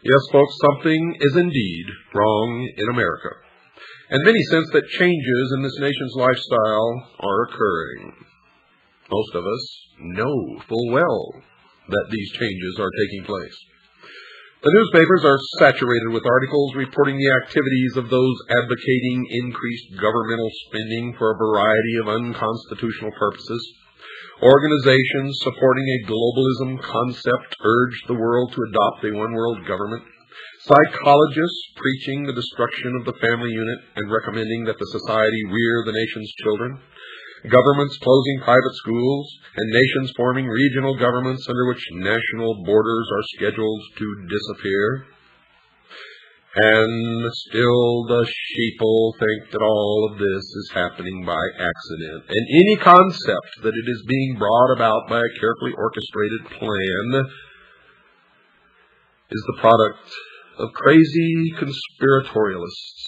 Yes, folks, something is indeed wrong in America, and many sense that changes in this nation's lifestyle are occurring. Most of us know full well that these changes are taking place. The newspapers are saturated with articles reporting the activities of those advocating increased governmental spending for a variety of unconstitutional purposes. Organizations supporting a globalism concept urge the world to adopt a one-world government. Psychologists preaching the destruction of the family unit and recommending that the society rear the nation's children. Governments closing private schools, and nations forming regional governments under which national borders are scheduled to disappear. And still the sheeple think that all of this is happening by accident, and any concept that it is being brought about by a carefully orchestrated plan is the product of crazy conspiratorialists.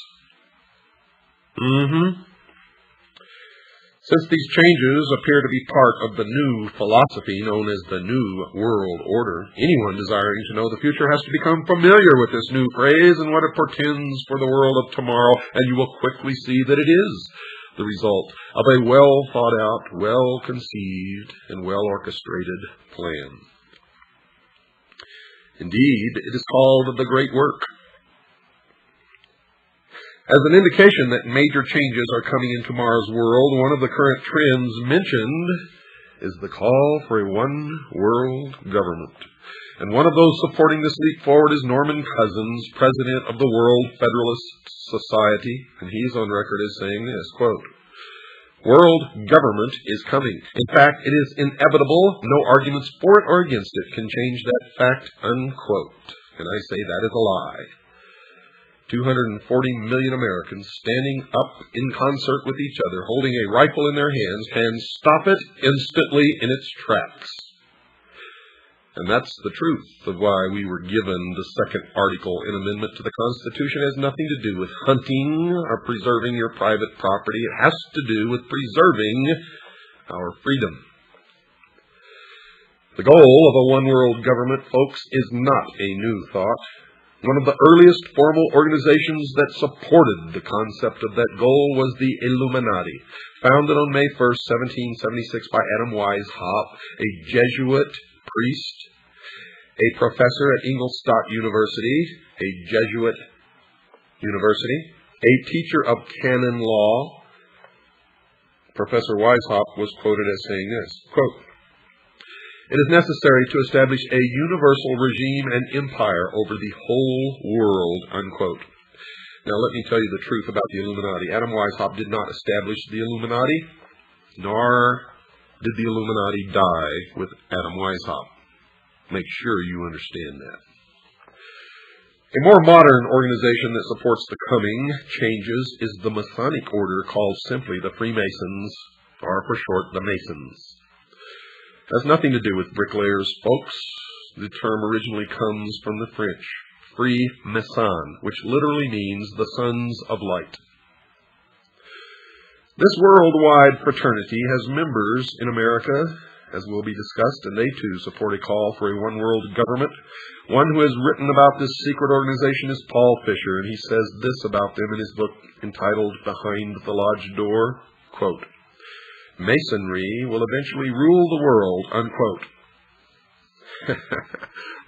Since these changes appear to be part of the new philosophy known as the New World Order, anyone desiring to know the future has to become familiar with this new phrase and what it portends for the world of tomorrow, and you will quickly see that it is the result of a well-thought-out, well-conceived, and well-orchestrated plan. Indeed, it is called the Great Work. As an indication that major changes are coming in tomorrow's world, one of the current trends mentioned is the call for a one-world government. And one of those supporting this leap forward is Norman Cousins, president of the World Federalist Society, and he's on record as saying this, quote, "World government is coming. In fact, it is inevitable. No arguments for it or against it can change that fact," unquote. And I say that is a lie. 240 million Americans standing up in concert with each other, holding a rifle in their hands, can stop it instantly in its tracks. And that's the truth of why we were given the second article in amendment to the Constitution. It has nothing to do with hunting or preserving your private property. It has to do with preserving our freedom. The goal of a one-world government, folks, is not a new thought. One of the earliest formal organizations that supported the concept of that goal was the Illuminati, founded on May 1st, 1776 by Adam Weishaupt, a Jesuit priest, a professor at Ingolstadt University, a Jesuit university, a teacher of canon law. Professor Weishaupt was quoted as saying this, quote, "It is necessary to establish a universal regime and empire over the whole world," unquote. Now let me tell you the truth about the Illuminati. Adam Weishaupt did not establish the Illuminati, nor did the Illuminati die with Adam Weishaupt. Make sure you understand that. A more modern organization that supports the coming changes is the Masonic order, called simply the Freemasons, or for short, the Masons. It has nothing to do with bricklayers, folks. The term originally comes from the French, Freemason, which literally means the sons of light. This worldwide fraternity has members in America, as will be discussed, and they too support a call for a one-world government. One who has written about this secret organization is Paul Fisher, and he says this about them in his book entitled Behind the Lodge Door, quote, "Masonry will eventually rule the world," unquote.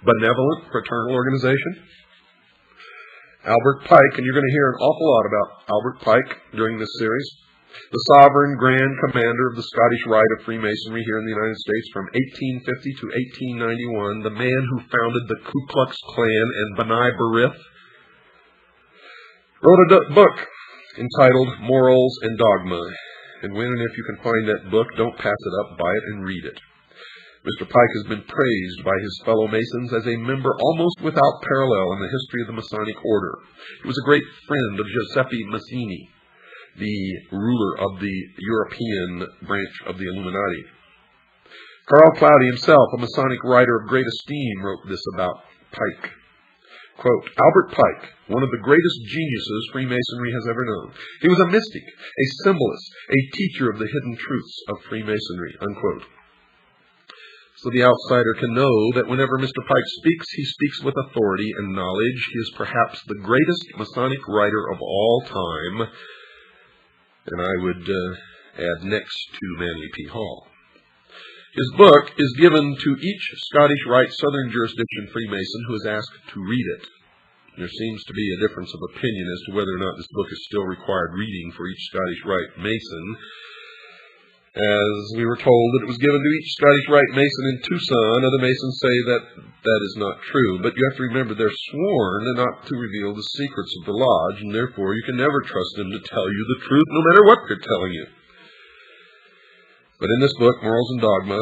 Benevolent fraternal organization. Albert Pike, and you're going to hear an awful lot about Albert Pike during this series, the sovereign grand commander of the Scottish Rite of Freemasonry here in the United States from 1850 to 1891, the man who founded the Ku Klux Klan and B'nai B'rith, wrote a book entitled Morals and Dogma. And when and if you can find that book, don't pass it up, buy it and read it. Mr. Pike has been praised by his fellow Masons as a member almost without parallel in the history of the Masonic order. He was a great friend of Giuseppe Mazzini, the ruler of the European branch of the Illuminati. Carl Cloudy himself, a Masonic writer of great esteem, wrote this about Pike. Quote, "Albert Pike, one of the greatest geniuses Freemasonry has ever known. He was a mystic, a symbolist, a teacher of the hidden truths of Freemasonry," unquote. so the outsider can know that whenever Mr. Pike speaks, he speaks with authority and knowledge. He is perhaps the greatest Masonic writer of all time, and I would add next to Manly P. Hall. His book is given to each Scottish Rite Southern Jurisdiction Freemason who is asked to read it. There seems to be a difference of opinion as to whether or not this book is still required reading for each Scottish Rite Mason, as we were told that it was given to each Scottish Rite Mason in Tucson. Other Masons say that that is not true, but you have to remember they're sworn not to reveal the secrets of the lodge, and therefore you can never trust them to tell you the truth, no matter what they're telling you. But in this book, Morals and Dogma,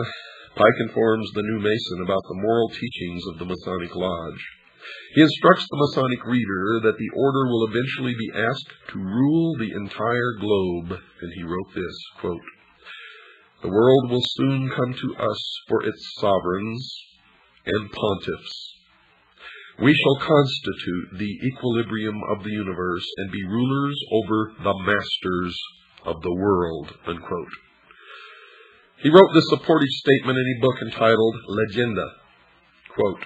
Pike informs the new Mason about the moral teachings of the Masonic Lodge. He instructs the Masonic reader that the order will eventually be asked to rule the entire globe, and he wrote this, quote, "The world will soon come to us for its sovereigns and pontiffs. We shall constitute the equilibrium of the universe and be rulers over the masters of the world," unquote. He wrote this supportive statement in a book entitled Legenda, quote,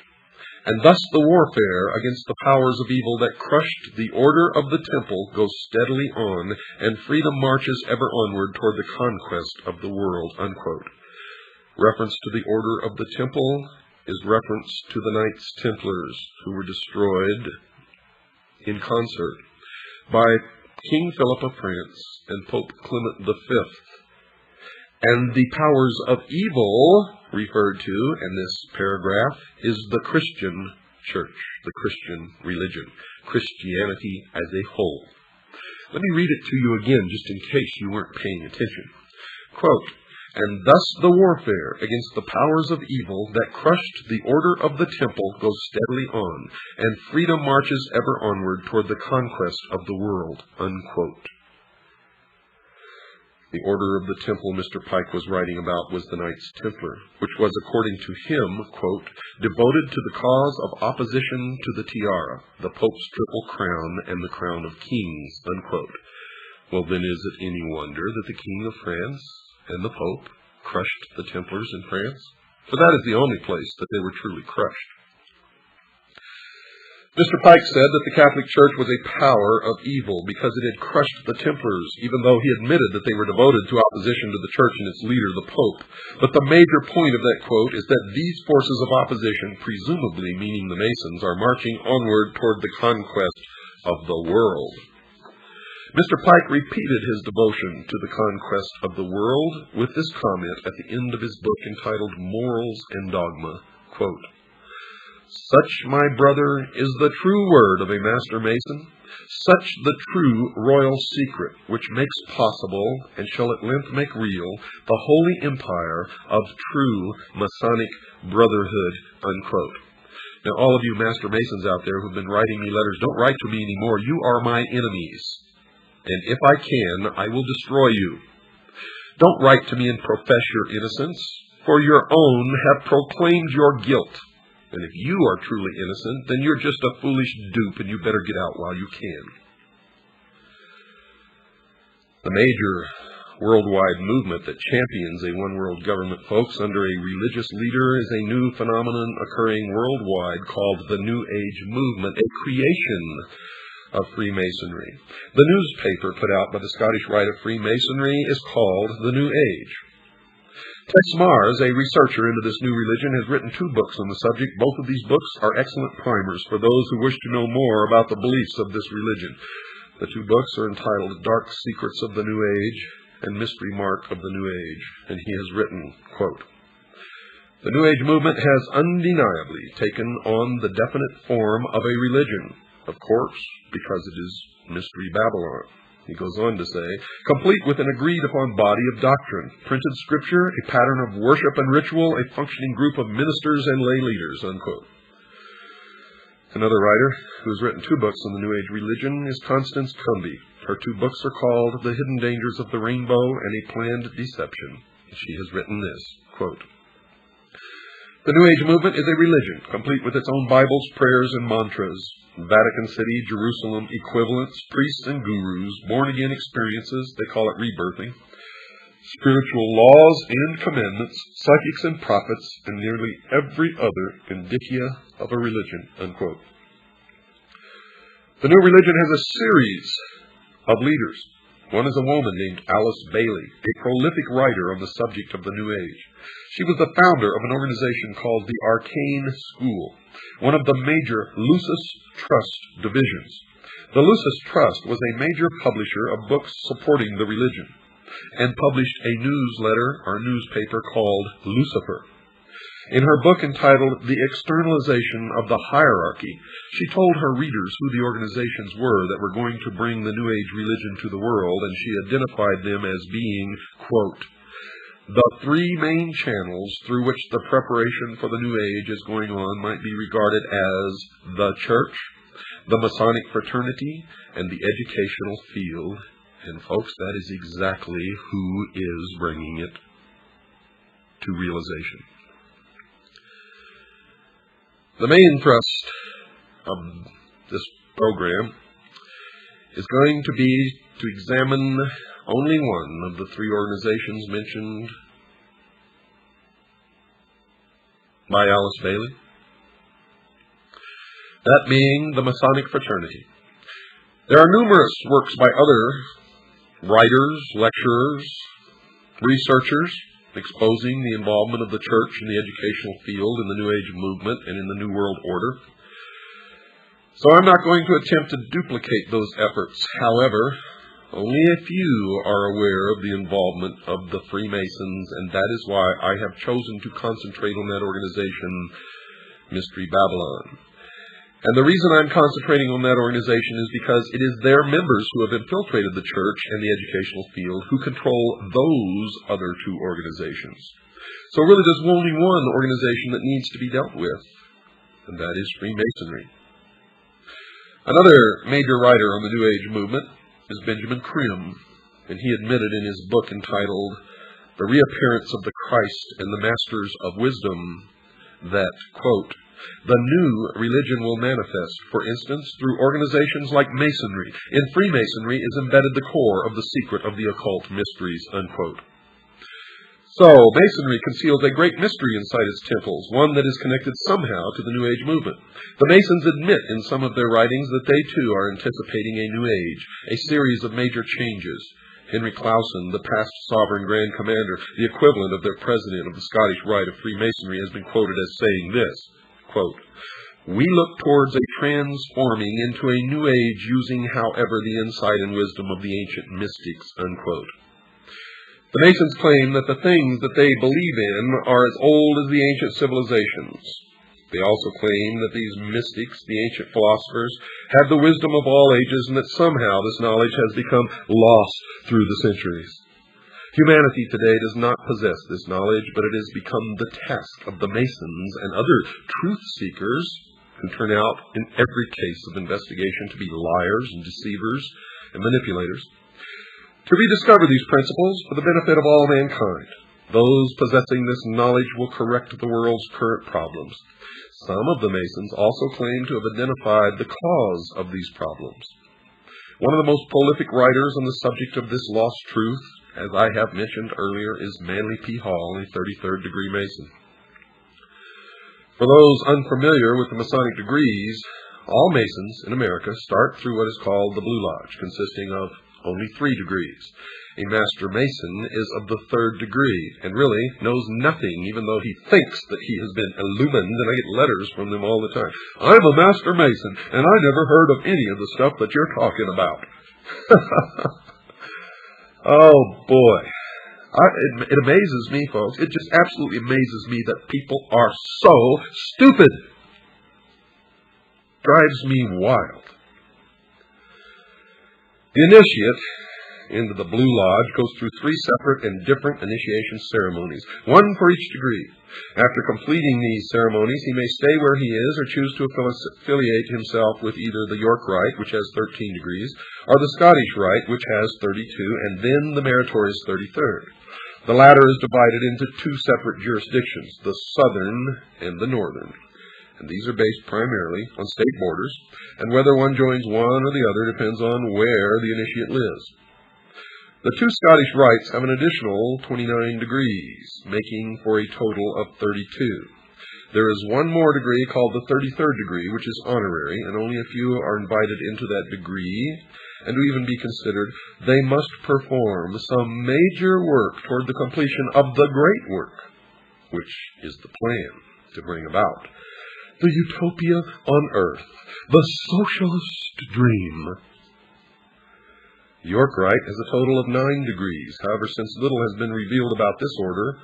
"And thus the warfare against the powers of evil that crushed the order of the temple goes steadily on, and freedom marches ever onward toward the conquest of the world," unquote. Reference to the order of the temple is reference to the Knights Templars, who were destroyed in concert by King Philip of France and Pope Clement V. And the powers of evil referred to in this paragraph is the Christian church, the Christian religion, Christianity as a whole. Let me read it to you again, just in case you weren't paying attention. Quote, "And thus the warfare against the powers of evil that crushed the order of the temple goes steadily on, and freedom marches ever onward toward the conquest of the world," unquote. The order of the temple Mr. Pike was writing about was the Knights Templar, which was, according to him, quote, "devoted to the cause of opposition to the tiara, the Pope's triple crown, and the crown of kings," unquote. Well, then is it any wonder that the King of France and the Pope crushed the Templars in France? For that is the only place that they were truly crushed. Mr. Pike said that the Catholic Church was a power of evil because it had crushed the Templars, even though he admitted that they were devoted to opposition to the Church and its leader, the Pope. But the major point of that quote is that these forces of opposition, presumably meaning the Masons, are marching onward toward the conquest of the world. Mr. Pike repeated his devotion to the conquest of the world with this comment at the end of his book entitled Morals and Dogma, quote, "Such, my brother, is the true word of a Master Mason, such the true royal secret which makes possible, and shall at length make real, the holy empire of true Masonic brotherhood," unquote. Now, all of you Master Masons out there who've been writing me letters, don't write to me anymore. You are my enemies, and if I can, I will destroy you. Don't write to me and profess your innocence, for your own have proclaimed your guilt. And if you are truly innocent, then you're just a foolish dupe, and you better get out while you can. The major worldwide movement that champions a one-world government, folks, under a religious leader is a new phenomenon occurring worldwide called the New Age movement, a creation of Freemasonry. The newspaper put out by the Scottish Rite of Freemasonry is called The New Age. Tex Mars, a researcher into this new religion, has written 2 books on the subject. Both of these books are excellent primers for those who wish to know more about the beliefs of this religion. The 2 books are entitled Dark Secrets of the New Age and Mystery Mark of the New Age, and he has written, quote, "The New Age movement has undeniably taken on the definite form of a religion, of course, because it is Mystery Babylon." He goes on to say, "complete with an agreed-upon body of doctrine, printed scripture, a pattern of worship and ritual, a functioning group of ministers and lay leaders," unquote. Another writer who has written 2 books on the New Age religion is Constance Cumby. Her 2 books are called The Hidden Dangers of the Rainbow and A Planned Deception. She has written this, quote, "The New Age movement is a religion, complete with its own Bibles, prayers, and mantras, Vatican City, Jerusalem equivalents, priests and gurus, born-again experiences, they call it rebirthing, spiritual laws and commandments, psychics and prophets, and nearly every other indicia of a religion, unquote. The new religion has a series of leaders. One is a woman named Alice Bailey, a prolific writer on the subject of the New Age. She was the founder of an organization called the Arcane School, one of the major Lucis Trust divisions. The Lucis Trust was a major publisher of books supporting the religion, and published a newsletter or newspaper called Lucifer. In her book entitled The Externalization of the Hierarchy, she told her readers who the organizations were that were going to bring the New Age religion to the world, and she identified them as being, quote, the three main channels through which the preparation for the New Age is going on might be regarded as the Church, the Masonic fraternity, and the educational field. And folks, that is exactly who is bringing it to realization. The main thrust of this program is going to be to examine only one of the three organizations mentioned by Alice Bailey, that being the Masonic fraternity. There are numerous works by other writers, lecturers, researchers, exposing the involvement of the church in the educational field in the New Age movement and in the New World Order. So I'm not going to attempt to duplicate those efforts. However, only a few are aware of the involvement of the Freemasons, and that is why I have chosen to concentrate on that organization, Mystery Babylon. And the reason I'm concentrating on that organization is because it is their members who have infiltrated the church and the educational field who control those other two organizations. So really there's only one organization that needs to be dealt with, and that is Freemasonry. Another major writer on the New Age movement is Benjamin Creme, and he admitted in his book entitled The Reappearance of the Christ and the Masters of Wisdom that, quote, the new religion will manifest, for instance, through organizations like Masonry. In Freemasonry is embedded the core of the secret of the occult mysteries, unquote. So, Masonry conceals a great mystery inside its temples, one that is connected somehow to the New Age movement. The Masons admit in some of their writings that they too are anticipating a New Age, a series of major changes. Henry Clausen, the past sovereign Grand Commander, the equivalent of their president of the Scottish Rite of Freemasonry, has been quoted as saying this, quote, we look towards a transforming into a new age using, however, the insight and wisdom of the ancient mystics, unquote. The Masons claim that the things that they believe in are as old as the ancient civilizations. They also claim that these mystics, the ancient philosophers, have the wisdom of all ages and that somehow this knowledge has become lost through the centuries. Humanity today does not possess this knowledge, but it has become the task of the Masons and other truth seekers who turn out in every case of investigation to be liars and deceivers and manipulators, to rediscover these principles for the benefit of all mankind. Those possessing this knowledge will correct the world's current problems. Some of the Masons also claim to have identified the cause of these problems. One of the most prolific writers on the subject of this lost truth, as I have mentioned earlier, is Manly P. Hall, a 33rd degree Mason. For those unfamiliar with the Masonic degrees, all Masons in America start through what is called the Blue Lodge, consisting of only 3 degrees. A Master Mason is of the 3rd degree, and really knows nothing, even though he thinks that he has been illumined, and I get letters from them all the time. I'm a Master Mason, and I never heard of any of the stuff that you're talking about. Oh, boy. It amazes me, folks. It just absolutely amazes me that people are so stupid. Drives me wild. The initiate into the Blue Lodge goes through 3 separate and different initiation ceremonies, one for each degree. After completing these ceremonies, he may stay where he is or choose to affiliate himself with either the York Rite, which has 13 degrees, or the Scottish Rite, which has 32, and then the meritorious 33rd. The latter is divided into 2 separate jurisdictions, the southern and the northern. And these are based primarily on state borders, and whether one joins one or the other depends on where the initiate lives. The two Scottish rites have an additional 29 degrees, making for a total of 32. There is one more degree called the 33rd degree, which is honorary, and only a few are invited into that degree. And to even be considered, they must perform some major work toward the completion of the great work, which is the plan to bring about the utopia on earth, the socialist dream. The York Rite has a total of 9 degrees. However, since little has been revealed about this order,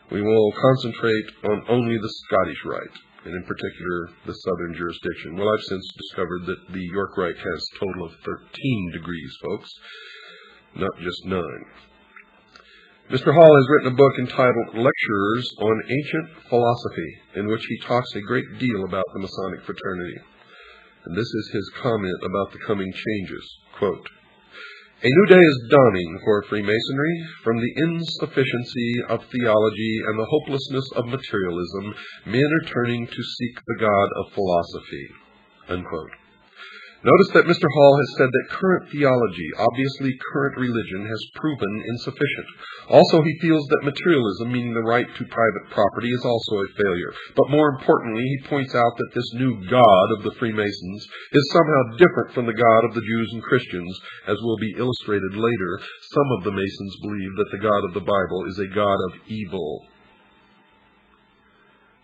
we will concentrate on only the Scottish Rite, and in particular the southern jurisdiction. Well, I've since discovered that the York Rite has a total of 13 degrees, folks, not just 9. Mr. Hall has written a book entitled Lectures on Ancient Philosophy, in which he talks a great deal about the Masonic fraternity. And this is his comment about the coming changes. Quote, "A new day is dawning for Freemasonry. From the insufficiency of theology and the hopelessness of materialism, men are turning to seek the God of philosophy." Unquote. Notice that Mr. Hall has said that current theology, obviously current religion, has proven insufficient. Also, he feels that materialism, meaning the right to private property, is also a failure. But more importantly, he points out that this new God of the Freemasons is somehow different from the God of the Jews and Christians, as will be illustrated later. Some of the Masons believe that the God of the Bible is a God of evil.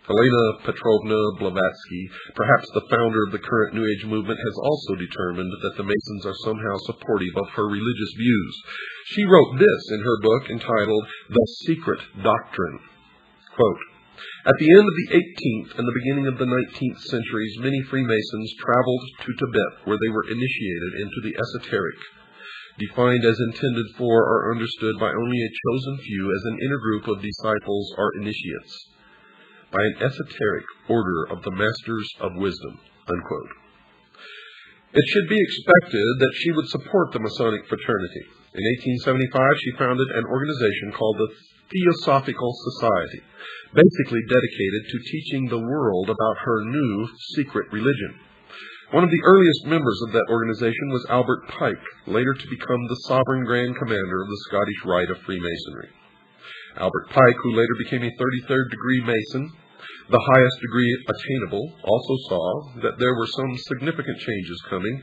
Helena Petrovna Blavatsky, perhaps the founder of the current New Age movement, has also determined that the Masons are somehow supportive of her religious views. She wrote this in her book entitled The Secret Doctrine. Quote, "At the end of the 18th and the beginning of the 19th centuries, many Freemasons traveled to Tibet, where they were initiated into the esoteric, defined as intended for or understood by only a chosen few as an inner group of disciples or initiates, by an esoteric order of the Masters of Wisdom." Unquote. It should be expected that she would support the Masonic fraternity. In 1875, she founded an organization called the Theosophical Society, basically dedicated to teaching the world about her new secret religion. One of the earliest members of that organization was Albert Pike, later to become the Sovereign Grand Commander of the Scottish Rite of Freemasonry. Albert Pike, who later became a 33rd degree Mason, the highest degree attainable, also saw that there were some significant changes coming,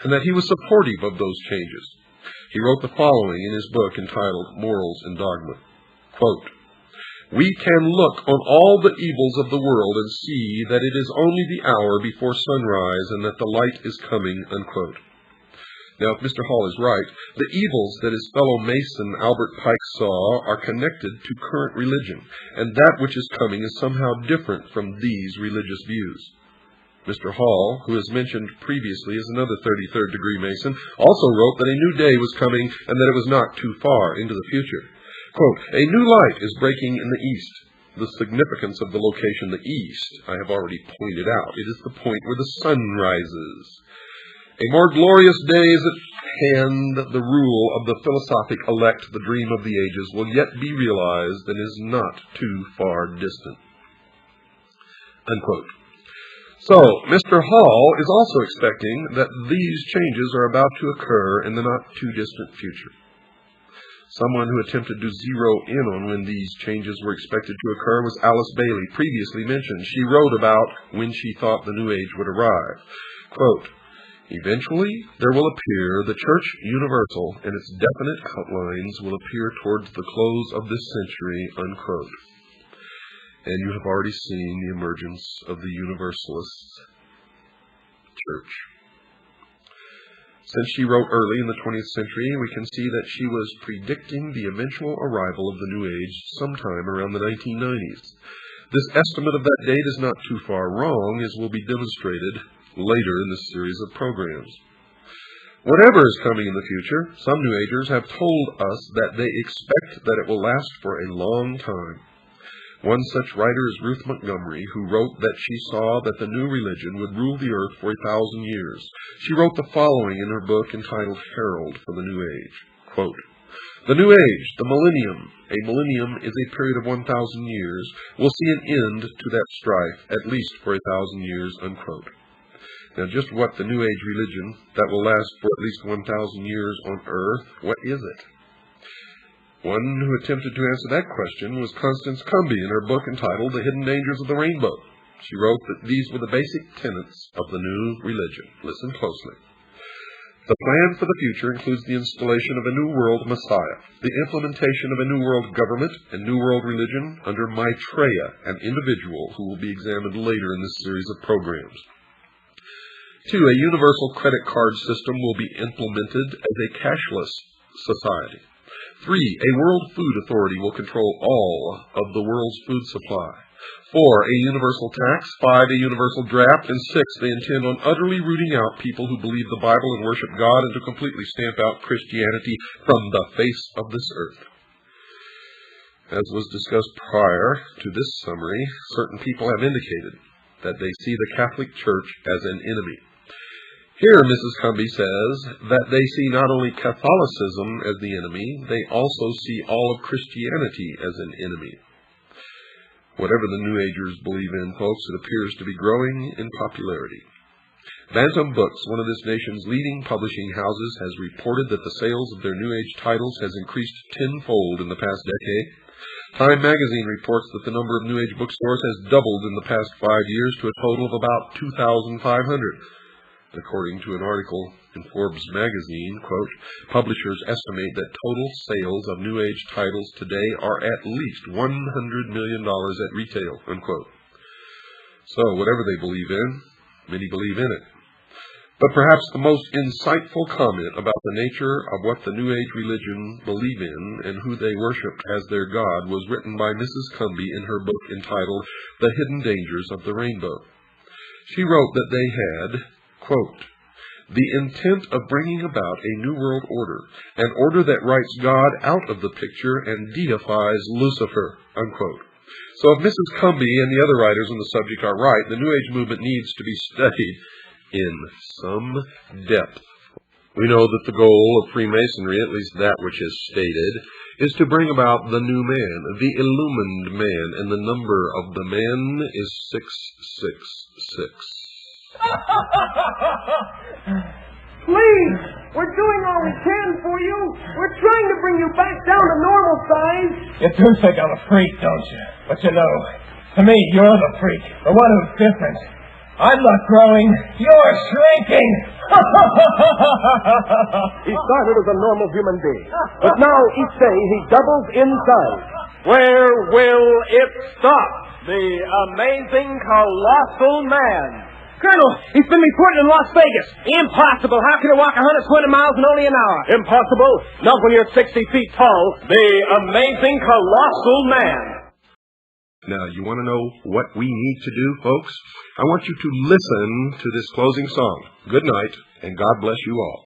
and that he was supportive of those changes. He wrote the following in his book entitled Morals and Dogma. Quote, "We can look on all the evils of the world and see that it is only the hour before sunrise and that the light is coming." Unquote. Now, if Mr. Hall is right, the evils that his fellow Mason Albert Pike saw are connected to current religion, and that which is coming is somehow different from these religious views. Mr. Hall, who is mentioned previously as another 33rd degree Mason, also wrote that a new day was coming and that it was not too far into the future. Quote, "A new light is breaking in the east." The significance of the location, the east, I have already pointed out. It is the point where the sun rises. "A more glorious day is at hand. The rule of the philosophic elect, the dream of the ages, will yet be realized and is not too far distant." Unquote. So, Mr. Hall is also expecting that these changes are about to occur in the not-too-distant future. Someone who attempted to zero in on when these changes were expected to occur was Alice Bailey, previously mentioned. She wrote about when she thought the New Age would arrive. Quote, "Eventually, there will appear the Church Universal, and its definite outlines will appear towards the close of this century." Unquote. And you have already seen the emergence of the Universalist Church. Since she wrote early in the 20th century, we can see that she was predicting the eventual arrival of the New Age sometime around the 1990s. This estimate of that date is not too far wrong, as will be demonstrated later in this series of programs. Whatever is coming in the future, some New Agers have told us that they expect that it will last for a long time. One such writer is Ruth Montgomery, who wrote that she saw that the new religion would rule the earth for 1,000 years. She wrote the following in her book entitled Herald for the New Age. Quote, "The New Age, the millennium, a millennium is a period of 1,000 years, will see an end to that strife, at least for 1,000 years." Unquote. Now, just what the New Age religion that will last for at least 1,000 years on earth, what is it? One who attempted to answer that question was Constance Cumby in her book entitled The Hidden Dangers of the Rainbow. She wrote that these were the basic tenets of the new religion. Listen closely. The plan for the future includes the installation of a new world Messiah, the implementation of a new world government and new world religion under Maitreya, an individual who will be examined later in this series of programs. 2. A universal credit card system will be implemented as a cashless society. 3. A world food authority will control all of the world's food supply. 4. A universal tax. 5. A universal draft. And 6. They intend on utterly rooting out people who believe the Bible and worship God, and to completely stamp out Christianity from the face of this earth. As was discussed prior to this summary, certain people have indicated that they see the Catholic Church as an enemy. Here, Mrs. Cumby says that they see not only Catholicism as the enemy, they also see all of Christianity as an enemy. Whatever the New Agers believe in, folks, it appears to be growing in popularity. Bantam Books, one of this nation's leading publishing houses, has reported that the sales of their New Age titles has increased tenfold in the past decade. Time magazine reports that the number of New Age bookstores has doubled in the past 5 years to a total of about 2,500. According to an article in Forbes magazine, quote, publishers estimate that total sales of New Age titles today are at least $100 million at retail, unquote. So, whatever they believe in, many believe in it. But perhaps the most insightful comment about the nature of what the New Age religion believe in and who they worship as their God was written by Mrs. Cumby in her book entitled The Hidden Dangers of the Rainbow. She wrote that they had, quote, the intent of bringing about a new world order, an order that writes God out of the picture and deifies Lucifer, unquote. So if Mrs. Cumby and the other writers on the subject are right, the New Age movement needs to be studied in some depth. We know that the goal of Freemasonry, at least that which is stated, is to bring about the new man, the illumined man, and the number of the man is 666. Please, we're doing all we can for you. We're trying to bring you back down to normal size. You do think I'm a freak, don't you? But you know, to me, you're the freak, the one who's different. I'm not growing, you're shrinking. He started as a normal human being, but now each day he doubles in size. Where will it stop? The amazing colossal man. Colonel, he's been reported in Las Vegas. Impossible. How can he walk 120 miles in only an hour? Impossible? Not when you're 60 feet tall. The amazing colossal man. Now, you want to know what we need to do, folks? I want you to listen to this closing song. Good night, and God bless you all.